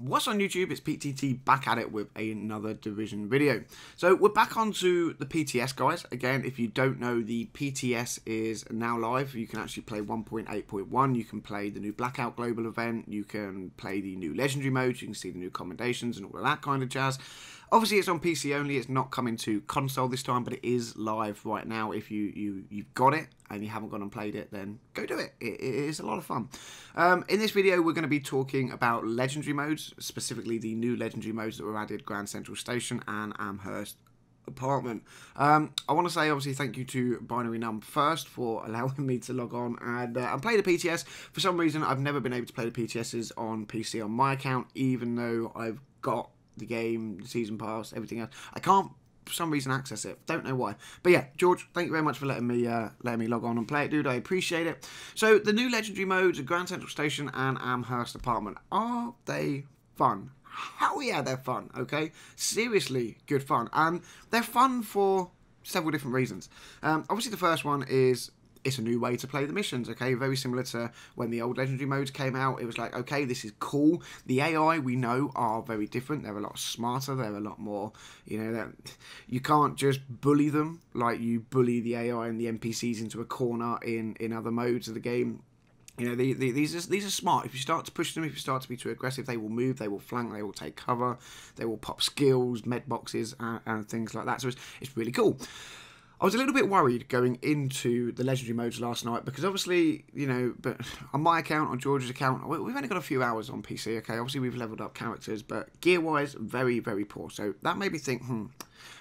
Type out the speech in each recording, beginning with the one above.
What's on YouTube? It's PTT back at it with another Division video. So we're back onto the PTS, guys. Again, if you don't know, the PTS is now live. You can actually play 1.8.1. You can play the new Blackout Global event. You can play the new Legendary modes. You can see the new commendations and all of that kind of jazz. Obviously, it's on PC only. It's not coming to console this time, but it is live right now. If you've got it and you haven't gone and played it, then go do it. It is a lot of fun. In this video, we're going to be talking about Legendary modes, specifically the new Legendary modes that were added, Grand Central Station and Amherst Apartment. I want to say, obviously, thank you to Binary Num first for allowing me to log on and play the PTS. For some reason, I've never been able to play the PTSs on PC on my account, even though I've got the game, the season pass, everything else. I can't for some reason access it. Don't know why. But yeah, George, thank you very much for letting me log on and play it, dude. I appreciate it. So the new Legendary modes, Grand Central Station and Amherst Apartment, are they fun? Hell yeah, they're fun. Okay, seriously good fun, and they're fun for several different reasons. Obviously, the first one is it's a new way to play the missions, okay? Very similar to when the old Legendary modes came out. It was like, okay, this is cool. The AI, we know, are very different. They're a lot smarter. They're a lot more, you know, you can't just bully them like you bully the AI and the NPCs into a corner in other modes of the game. You know, these are smart. If you start to push them, if you start to be too aggressive, they will move, they will flank, they will take cover, they will pop skills, med boxes, and things like that. So it's really cool. I was a little bit worried going into the Legendary modes last night because obviously, you know, but on my account, on George's account, we've only got a few hours on PC, okay? Obviously, we've leveled up characters, but gear-wise, very, very poor. So that made me think,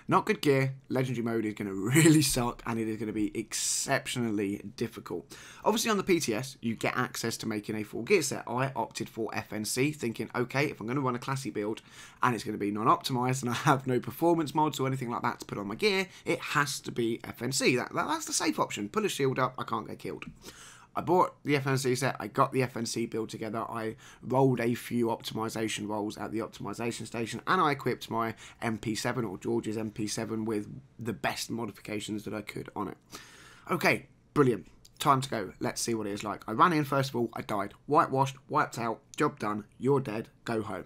not good gear. Legendary mode is going to really suck, and it is going to be exceptionally difficult. Obviously, on the PTS, you get access to making a full gear set. I opted for FNC, thinking, okay, if I'm going to run a classy build, and it's going to be non-optimized, and I have no performance mods or anything like that to put on my gear, it has to be FNC. That's the safe option. Pull a shield up, I can't get killed. I bought the FNC set, I got the FNC build together, I rolled a few optimization rolls at the optimization station, and I equipped my MP7, or George's MP7, with the best modifications that I could on it. Okay, brilliant. Time to go. Let's see what it is like. I ran in, first of all, I died. Whitewashed, wiped out, job done, you're dead, go home.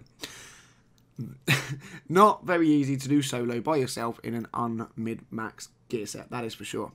Not very easy to do solo by yourself in an un-mid-max gear set, that is for sure.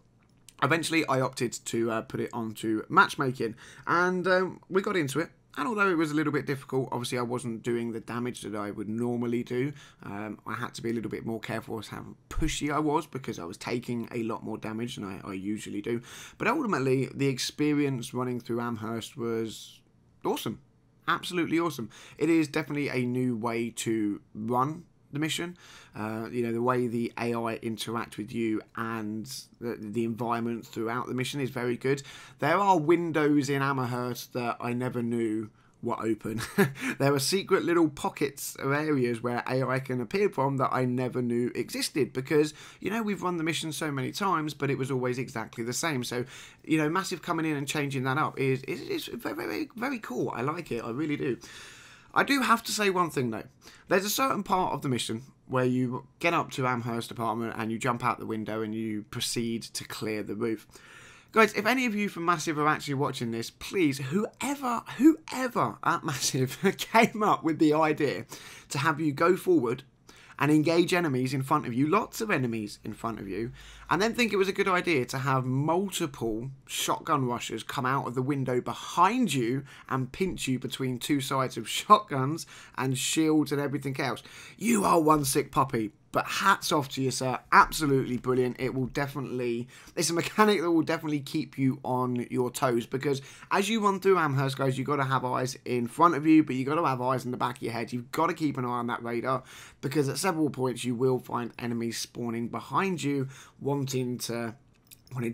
Eventually, I opted to put it onto matchmaking, and we got into it. And although it was a little bit difficult, obviously I wasn't doing the damage that I would normally do. I had to be a little bit more careful as how pushy I was, because I was taking a lot more damage than I usually do. But ultimately, the experience running through Amherst was awesome. Absolutely awesome. It is definitely a new way to run the mission. You know, the way the AI interact with you and the environment throughout the mission is very good. There are windows in Amherst that I never knew were open. There are secret little pockets of areas where AI can appear from that I never knew existed, because, you know, we've run the mission so many times, but it was always exactly the same. So, you know, Massive coming in and changing that up is very, very, very cool. I like it, I really do. I do have to say one thing though. There's a certain part of the mission where you get up to Amherst Apartment and you jump out the window and you proceed to clear the roof. Guys, if any of you from Massive are actually watching this, please, whoever at Massive came up with the idea to have you go forward and engage enemies in front of you, lots of enemies in front of you, and then think it was a good idea to have multiple shotgun rushers come out of the window behind you and pinch you between two sides of shotguns and shields and everything else. You are one sick puppy. But hats off to you, sir. Absolutely brilliant. It will definitely... It's a mechanic that will definitely keep you on your toes, because as you run through Amherst, guys, you've got to have eyes in front of you, but you've got to have eyes in the back of your head. You've got to keep an eye on that radar, because at several points you will find enemies spawning behind you, wanting to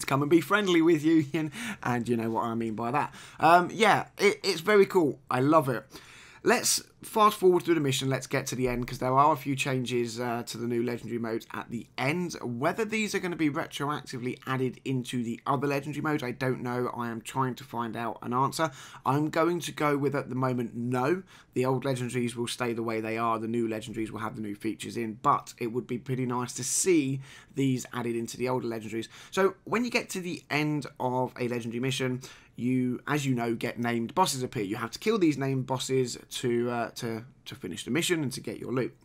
come and be friendly with you, and you know what I mean by that. Yeah, it's very cool. I love it. Let's fast forward through the mission. Let's get to the end, because there are a few changes to the new Legendary modes at the end. Whether these are going to be retroactively added into the other Legendary modes, I don't know. I am trying to find out an answer. I'm going to go with, at the moment, no. The old Legendaries will stay the way they are. The new Legendaries will have the new features in, but it would be pretty nice to see these added into the older Legendaries. So when you get to the end of a Legendary mission, you, as you know, get named bosses appear. You have to kill these named bosses to to finish the mission and to get your loot.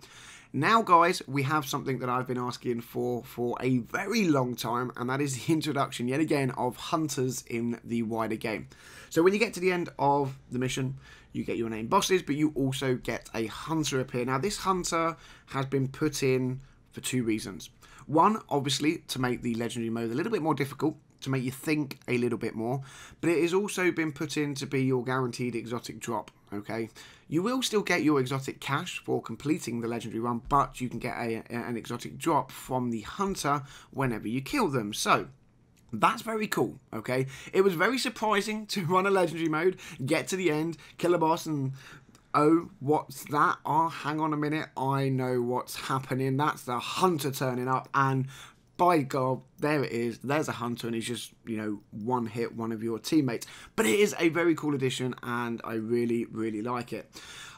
Now, guys, we have something that I've been asking for a very long time, and that is the introduction, yet again, of hunters in the wider game. So when you get to the end of the mission, you get your named bosses, but you also get a hunter appear. Now, this hunter has been put in for two reasons. One, obviously, to make the legendary mode a little bit more difficult, to make you think a little bit more, but it has also been put in to be your guaranteed exotic drop, okay? You will still get your exotic cash for completing the legendary run, but you can get an exotic drop from the hunter whenever you kill them. So that's very cool, okay? It was very surprising to run a legendary mode, get to the end, kill a boss, and oh, what's that? Oh, hang on a minute, I know what's happening. That's the hunter turning up, and by God, there it is. There's a hunter, and he's just, you know, one hit one of your teammates. But it is a very cool addition, and I really, really like it.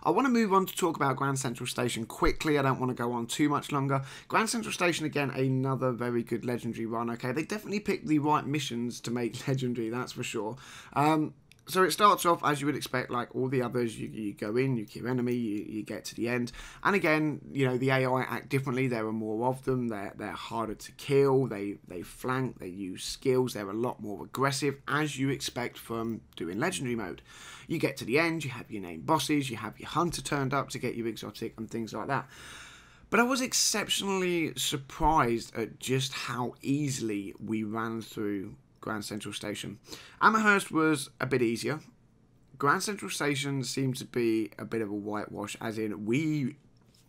I want to move on to talk about Grand Central Station quickly. I don't want to go on too much longer. Grand Central Station, again, another very good legendary run, okay? They definitely picked the right missions to make legendary, that's for sure. So it starts off as you would expect, like all the others. You go in, you kill enemy, you get to the end, and again, you know, the AI act differently. There are more of them. They're harder to kill. They flank. They use skills. They're a lot more aggressive, as you expect from doing legendary mode. You get to the end. You have your named bosses. You have your hunter turned up to get you exotic and things like that. But I was exceptionally surprised at just how easily we ran through Grand Central Station. Amherst was a bit easier. Grand Central Station seemed to be a bit of a whitewash, as in we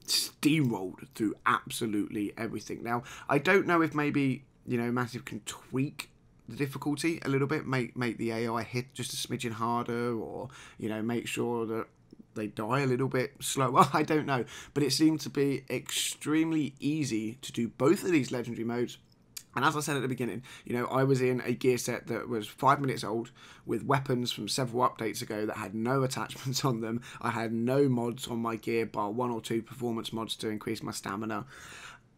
steamrolled through absolutely everything. Now, I don't know if maybe, you know, Massive can tweak the difficulty a little bit, make the AI hit just a smidgen harder, or, you know, make sure that they die a little bit slower. I don't know. But it seemed to be extremely easy to do both of these legendary modes. And as I said at the beginning, you know, I was in a gear set that was 5 minutes old, with weapons from several updates ago that had no attachments on them. I had no mods on my gear, bar 1 or 2 performance mods to increase my stamina.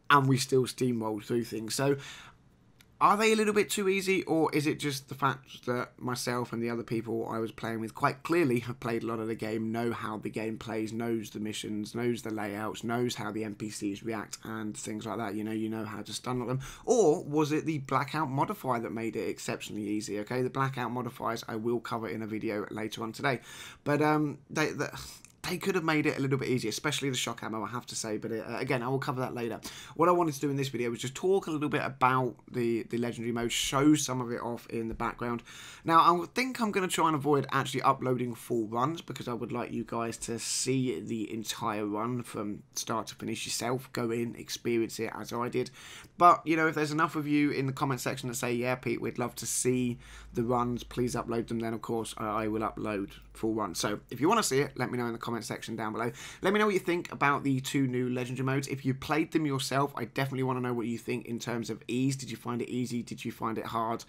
And we still steamrolled through things. So are they a little bit too easy, or is it just the fact that myself and the other people I was playing with quite clearly have played a lot of the game, know how the game plays, knows the missions, knows the layouts, knows how the NPCs react and things like that? You know how to stun them. Or was it the blackout modifier that made it exceptionally easy? Okay, the blackout modifiers I will cover in a video later on today. But they could have made it a little bit easier, especially the shock ammo, I have to say. But again, I will cover that later. What I wanted to do in this video was just talk a little bit about the legendary mode, show some of it off in the background. Now, I think I'm going to try and avoid actually uploading full runs, because I would like you guys to see the entire run from start to finish yourself. Go in, experience it as I did. But, you know, if there's enough of you in the comment section that say, yeah, Pete, we'd love to see the runs, please upload them, then, of course, I will upload full runs. So, if you want to see it, let me know in the comment section down below. Let me know what you think about the 2 new legendary modes. If you played them yourself, I definitely want to know what you think in terms of ease. Did you find it easy? Did you find it hard?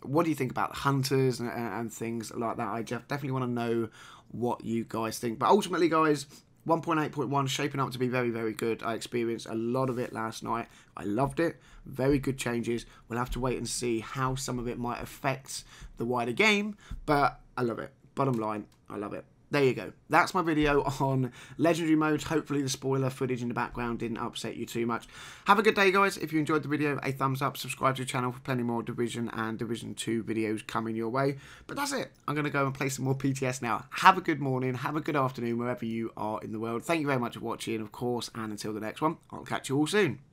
What do you think about the hunters and things like that? I definitely want to know what you guys think. But ultimately, guys, 1.8.1 shaping up to be very, very good. I experienced a lot of it last night. I loved it. Very good changes. We'll have to wait and see how some of it might affect the wider game, but I love it. Bottom line, I love it. There you go. That's my video on legendary modes. Hopefully the spoiler footage in the background didn't upset you too much. Have a good day, guys. If you enjoyed the video, a thumbs up. Subscribe to the channel for plenty more Division and Division 2 videos coming your way. But that's it. I'm going to go and play some more PTS now. Have a good morning. Have a good afternoon wherever you are in the world. Thank you very much for watching, of course. And until the next one, I'll catch you all soon.